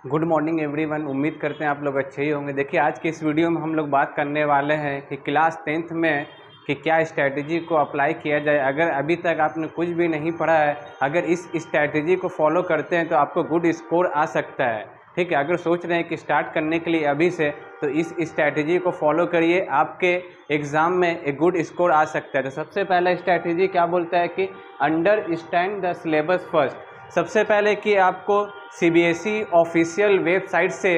Good morning everyone. उम्मीद करते हैं आप लोग अच्छे ही होंगे। देखिए, आज की इस वीडियो में हम लोग बात करने वाले हैं कि क्लास 10th में कि क्या स्ट्रैटेजी को अप्लाई किया जाए। अगर अभी तक आपने कुछ भी नहीं पढ़ा है, अगर इस स्ट्रैटेजी को फॉलो करते हैं तो आपको गुड स्कोर आ सकता है। ठीक है, अगर सोच रहे हैं कि स्टार्ट करने के लिए अभी से, तो इस स्ट्रैटेजी को फॉलो करिए, आपके एग्ज़ाम में एक गुड स्कोर आ सकता है। तो सबसे पहला स्ट्रैटेजी क्या बोलता है कि अंडरस्टैंड द सिलेबस फर्स्ट। सबसे पहले कि आपको सीबीएसई ऑफिशियल वेबसाइट से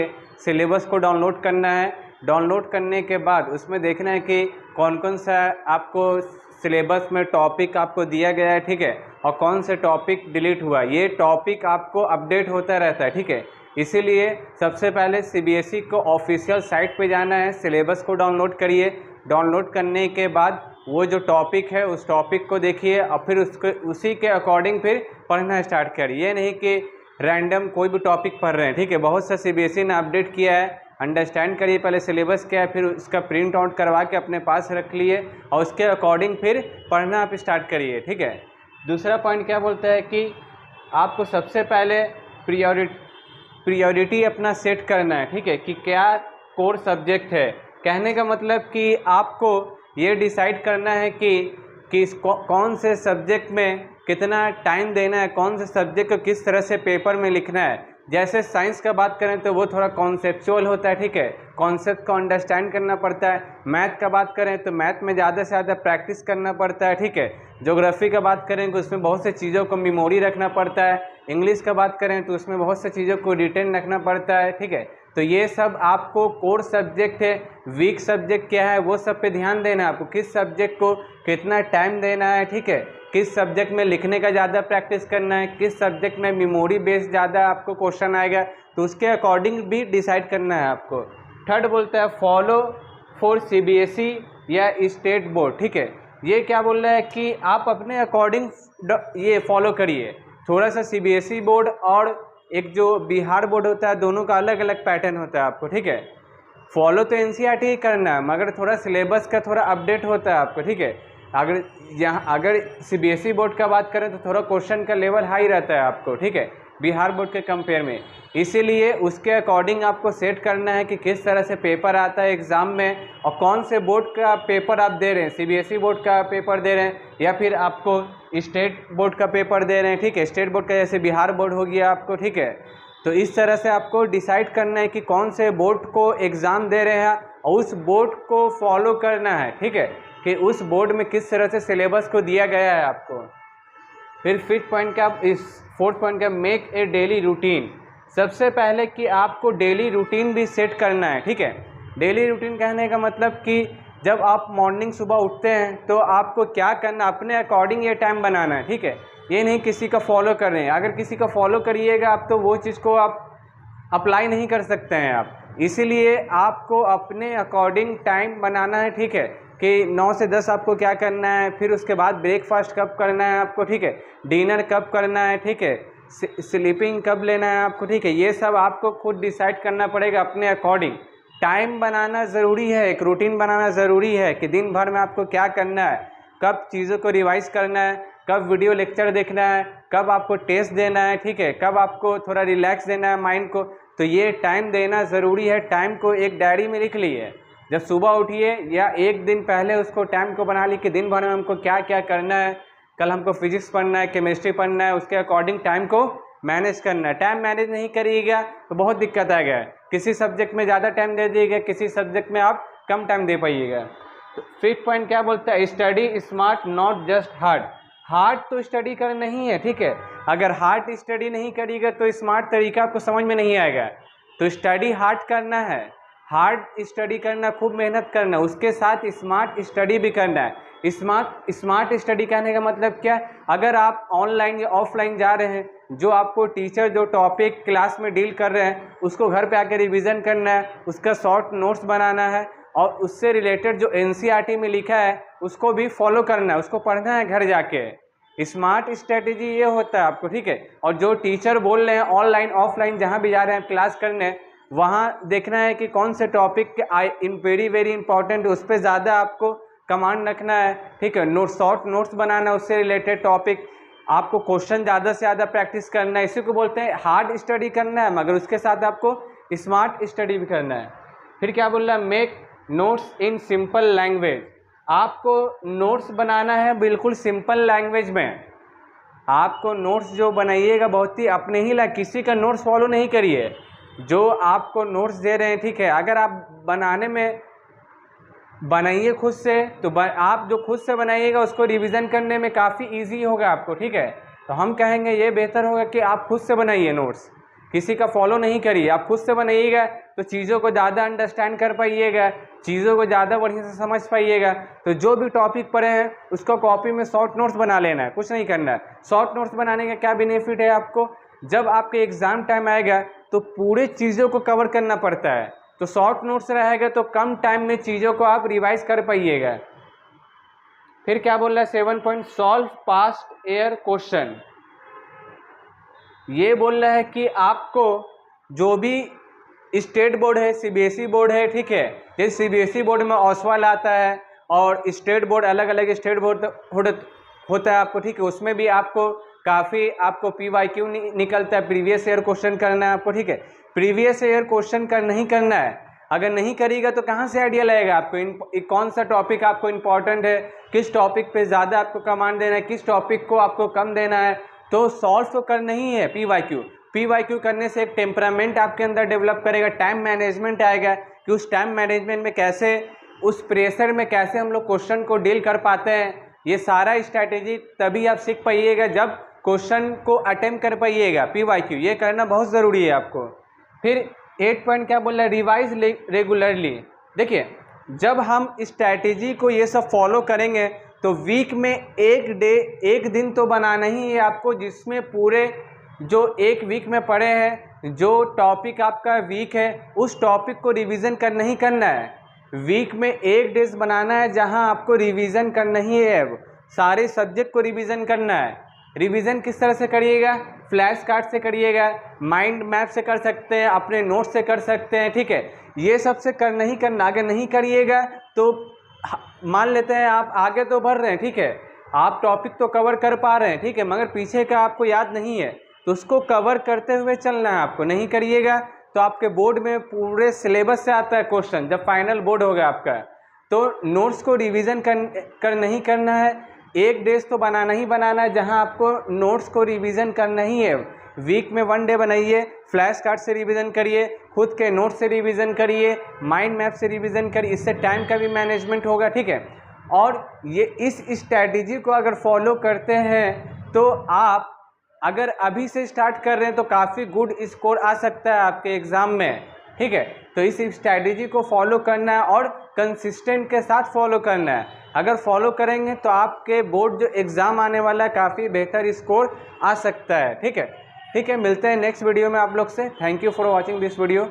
सिलेबस को डाउनलोड करना है। डाउनलोड करने के बाद उसमें देखना है कि कौन कौन सा आपको सिलेबस में टॉपिक आपको दिया गया है, ठीक है, और कौन से टॉपिक डिलीट हुआ। ये टॉपिक आपको अपडेट होता रहता है, ठीक है। इसीलिए सबसे पहले सीबीएसई को ऑफिशियल साइट पे जाना है, सिलेबस को डाउनलोड करिए। डाउनलोड करने के बाद वो जो टॉपिक है उस टॉपिक को देखिए और फिर उसको उसी के अकॉर्डिंग फिर पढ़ना स्टार्ट करिए। ये नहीं कि रैंडम कोई भी टॉपिक पढ़ रहे हैं, ठीक है। बहुत सा सीबीएसई ने अपडेट किया है। अंडरस्टैंड करिए पहले सिलेबस क्या है, फिर उसका प्रिंट आउट करवा के अपने पास रख लिए और उसके अकॉर्डिंग फिर पढ़ना आप स्टार्ट करिए, ठीक है। दूसरा पॉइंट क्या बोलता है कि आपको सबसे पहले प्रियोरिटी अपना सेट करना है, ठीक है, कि क्या कोर सब्जेक्ट है। कहने का मतलब कि आपको ये डिसाइड करना है कि कौन से सब्जेक्ट में कितना टाइम देना है, कौन से सब्जेक्ट को किस तरह से पेपर में लिखना है। जैसे साइंस का बात करें तो वो थोड़ा कॉन्सेप्चुअल होता है, ठीक है, कॉन्सेप्ट को अंडरस्टैंड करना पड़ता है। मैथ का बात करें तो मैथ में ज़्यादा से ज़्यादा प्रैक्टिस करना पड़ता है, ठीक है। ज्योग्राफी का बात करें तो उसमें बहुत से चीज़ों को मेमोरी रखना पड़ता है। इंग्लिश का बात करें तो उसमें बहुत से चीज़ों को रिटेन रखना पड़ता है, ठीक है। तो ये सब आपको कोर सब्जेक्ट है। वीक सब्जेक्ट क्या है वो सब पे ध्यान देना है आपको, किस सब्जेक्ट को कितना टाइम देना है, ठीक है, किस सब्जेक्ट में लिखने का ज़्यादा प्रैक्टिस करना है, किस सब्जेक्ट में मेमोरी बेस्ड ज़्यादा आपको क्वेश्चन आएगा, तो उसके अकॉर्डिंग भी डिसाइड करना है आपको। थर्ड बोलता है फॉलो फॉर सीबीएसई या स्टेट बोर्ड, ठीक है। ये क्या बोल रहा है कि आप अपने अकॉर्डिंग ये फॉलो करिए। थोड़ा सा सीबीएसई बोर्ड और एक जो बिहार बोर्ड होता है, दोनों का अलग अलग पैटर्न होता है आपको, ठीक है। फॉलो तो एनसीईआरटी ही करना है, मगर थोड़ा सिलेबस का थोड़ा अपडेट होता है आपको, ठीक है। अगर सीबीएसई बोर्ड का बात करें तो थोड़ा क्वेश्चन का लेवल हाई रहता है आपको, ठीक है, बिहार बोर्ड के कंपेयर में। इसीलिए उसके अकॉर्डिंग आपको सेट करना है कि किस तरह से पेपर आता है एग्ज़ाम में और कौन से बोर्ड का पेपर आप दे रहे हैं। सीबीएसई बोर्ड का पेपर दे रहे हैं या फिर आपको स्टेट बोर्ड का पेपर दे रहे हैं, ठीक है। स्टेट बोर्ड का जैसे बिहार बोर्ड हो गया आपको, ठीक है। तो इस तरह से आपको डिसाइड करना है कि कौन से बोर्ड को एग्ज़ाम दे रहे हैं और उस बोर्ड को फॉलो करना है, ठीक है, कि उस बोर्ड में किस तरह से सिलेबस को दिया गया है आपको। फिर फोर्थ पॉइंट का मेक ए डेली रूटीन। सबसे पहले कि आपको डेली रूटीन भी सेट करना है, ठीक है। डेली रूटीन कहने का मतलब कि जब आप मॉर्निंग सुबह उठते हैं तो आपको क्या करना, अपने अकॉर्डिंग ये टाइम बनाना है, ठीक है। ये नहीं किसी का फॉलो कर रहे हैं। अगर किसी का फॉलो करिएगा आप तो वो चीज़ को आप अप्लाई नहीं कर सकते हैं आप। इसीलिए आपको अपने अकॉर्डिंग टाइम बनाना है, ठीक है, कि 9 से 10 आपको क्या करना है, फिर उसके बाद ब्रेकफास्ट कब करना है आपको, ठीक है, डिनर कब करना है, ठीक है, स्लीपिंग कब लेना है आपको, ठीक है। ये सब आपको खुद डिसाइड करना पड़ेगा अपने अकॉर्डिंग। टाइम बनाना ज़रूरी है, एक रूटीन बनाना ज़रूरी है कि दिन भर में आपको क्या करना है, कब चीज़ों को रिवाइज करना है, कब वीडियो लेक्चर देखना है, कब आपको टेस्ट देना है, ठीक है, कब आपको थोड़ा रिलैक्स देना है माइंड को। तो ये टाइम देना ज़रूरी है। टाइम को एक डायरी में लिख लीजिए। जब सुबह उठिए या एक दिन पहले उसको टाइम को बना ली कि दिन भर में हमको क्या क्या करना है। कल हमको फिजिक्स पढ़ना है, केमिस्ट्री पढ़ना है, उसके अकॉर्डिंग टाइम को मैनेज करना है। टाइम मैनेज नहीं करिएगा तो बहुत दिक्कत आएगा। किसी सब्जेक्ट में ज़्यादा टाइम दे दीजिएगा, किसी सब्जेक्ट में आप कम टाइम दे पाइएगा। तो फिफ्थ पॉइंट क्या बोलता है, study smart not just hard. Hard तो स्टडी करना ही है, ठीक है। अगर हार्ड स्टडी नहीं करिएगा तो स्मार्ट तरीका आपको समझ में नहीं आएगा। तो स्टडी हार्ड करना है, हार्ड स्टडी करना, खूब मेहनत करना, उसके साथ स्मार्ट स्टडी भी करना है। स्मार्ट स्टडी कहने का मतलब क्या है, अगर आप ऑनलाइन या ऑफलाइन जा रहे हैं, जो आपको टीचर जो टॉपिक क्लास में डील कर रहे हैं उसको घर पे आकर रिवीजन करना है, उसका शॉर्ट नोट्स बनाना है और उससे रिलेटेड जो एनसीईआरटी में लिखा है उसको भी फॉलो करना है, उसको पढ़ना है घर जाके। स्मार्ट स्ट्रेटेजी ये होता है आपको, ठीक है। और जो टीचर बोल रहे हैं ऑनलाइन ऑफलाइन जहाँ भी जा रहे हैं क्लास करने, वहाँ देखना है कि कौन से टॉपिक वेरी वेरी इंपॉर्टेंट, उस पर ज़्यादा आपको कमांड रखना है, ठीक है। शॉर्ट नोट्स बनाना उससे रिलेटेड टॉपिक। आपको क्वेश्चन ज़्यादा से ज़्यादा प्रैक्टिस करना है, इसी को बोलते हैं हार्ड स्टडी करना है, मगर उसके साथ आपको स्मार्ट स्टडी भी करना है। फिर क्या बोल रहा है, make notes in simple language. आपको नोट्स बनाना है बिल्कुल सिंपल लैंग्वेज में। आपको नोट्स जो बनाइएगा बहुत ही अपने ही लायक, किसी का नोट्स फॉलो नहीं करिए। जो आपको नोट्स दे रहे हैं, ठीक है, अगर आप बनाने में बनाइए खुद से, तो आप जो खुद से बनाइएगा उसको रिवीजन करने में काफ़ी इजी होगा आपको, ठीक है। तो हम कहेंगे ये बेहतर होगा कि आप खुद से बनाइए नोट्स, किसी का फॉलो नहीं करिए। आप खुद से बनाइएगा तो चीज़ों को ज़्यादा अंडरस्टैंड कर पाइएगा, चीज़ों को ज़्यादा बढ़िया से समझ पाइएगा। तो जो भी टॉपिक पढ़े हैं उसको कॉपी में शॉर्ट नोट्स बना लेना है, कुछ नहीं करना है। शॉर्ट नोट्स बनाने का क्या बेनिफिट है आपको, जब आपके एग्ज़ाम टाइम आएगा तो पूरे चीज़ों को कवर करना पड़ता है, तो शॉर्ट नोट्स रहेगा तो कम टाइम में चीज़ों को आप रिवाइज कर पाइएगा। फिर क्या बोल रहा है 7 point, solve past year question. ये बोल रहा है कि आपको जो भी स्टेट बोर्ड है, सीबीएसई बोर्ड है, ठीक है, जैसे सीबीएसई बोर्ड में ओसवाल आता है और स्टेट बोर्ड अलग अलग स्टेट बोर्ड होता है आपको, ठीक है, उसमें भी आपको काफ़ी आपको PYQ निकलता है, प्रीवियस ईयर क्वेश्चन करना है आपको, ठीक है। प्रीवियस ईयर क्वेश्चन नहीं करना है, अगर नहीं करिएगा तो कहाँ से आइडिया लगेगा आपको कौन सा टॉपिक आपको इम्पॉर्टेंट है, किस टॉपिक पे ज़्यादा आपको कमांड देना है, किस टॉपिक को आपको कम देना है। तो सॉल्व तो करना ही है PYQ करने से एक टेम्परामेंट आपके अंदर डेवलप करेगा, टाइम मैनेजमेंट आएगा कि उस टाइम मैनेजमेंट में कैसे, उस प्रेशर में कैसे हम लोग क्वेश्चन को डील कर पाते हैं। ये सारा स्ट्रैटेजी तभी आप सीख पाइएगा जब क्वेश्चन को अटेम्प्ट कर पाइएगा। PYQ ये करना बहुत ज़रूरी है आपको। फिर 8 पॉइंट क्या बोल रहा है, रिवाइज रेगुलरली। देखिए, जब हम स्ट्रैटेजी को ये सब फॉलो करेंगे तो वीक में एक दिन तो बनाना ही है आपको, जिसमें पूरे जो एक वीक में पढ़े हैं, जो टॉपिक आपका वीक है, उस टॉपिक को रिवीजन करना ही करना है। वीक में एक डेज बनाना है जहां आपको रिवीजन करना ही है, सारे सब्जेक्ट को रिवीजन करना है। रिवीजन किस तरह से करिएगा, फ्लैश कार्ड से करिएगा, माइंड मैप से कर सकते हैं, अपने नोट से कर सकते हैं, ठीक है। ये सब से करना ही करना, अगर नहीं करिएगा तो मान लेते हैं आप आगे तो बढ़ रहे हैं, ठीक है, आप टॉपिक तो कवर कर पा रहे हैं, ठीक है, मगर पीछे का आपको याद नहीं है, तो उसको कवर करते हुए चलना है आपको। नहीं करिएगा तो आपके बोर्ड में पूरे सिलेबस से आता है क्वेश्चन, जब फाइनल बोर्ड होगा आपका, तो नोट्स को रिवीजन कर नहीं करना है। एक डेज तो बनाना ही बनाना है जहां आपको नोट्स को रिवीजन करना ही है। वीक में 1 डे बनाइए, फ्लैश कार्ड से रिवीजन करिए, खुद के नोट से रिवीजन करिए, माइंड मैप से रिवीजन करिए, इससे टाइम का भी मैनेजमेंट होगा, ठीक है। और ये इस स्ट्रैटेजी को अगर फॉलो करते हैं तो आप अगर अभी से स्टार्ट कर रहे हैं तो काफ़ी गुड स्कोर आ सकता है आपके एग्ज़ाम में, ठीक है। तो इस स्ट्रैटेजी को फॉलो करना है और कंसिस्टेंट के साथ फॉलो करना है। अगर फॉलो करेंगे तो आपके बोर्ड जो एग्ज़ाम आने वाला है काफ़ी बेहतर स्कोर आ सकता है, ठीक है। मिलते हैं नेक्स्ट वीडियो में आप लोग से। Thank you for watching this video.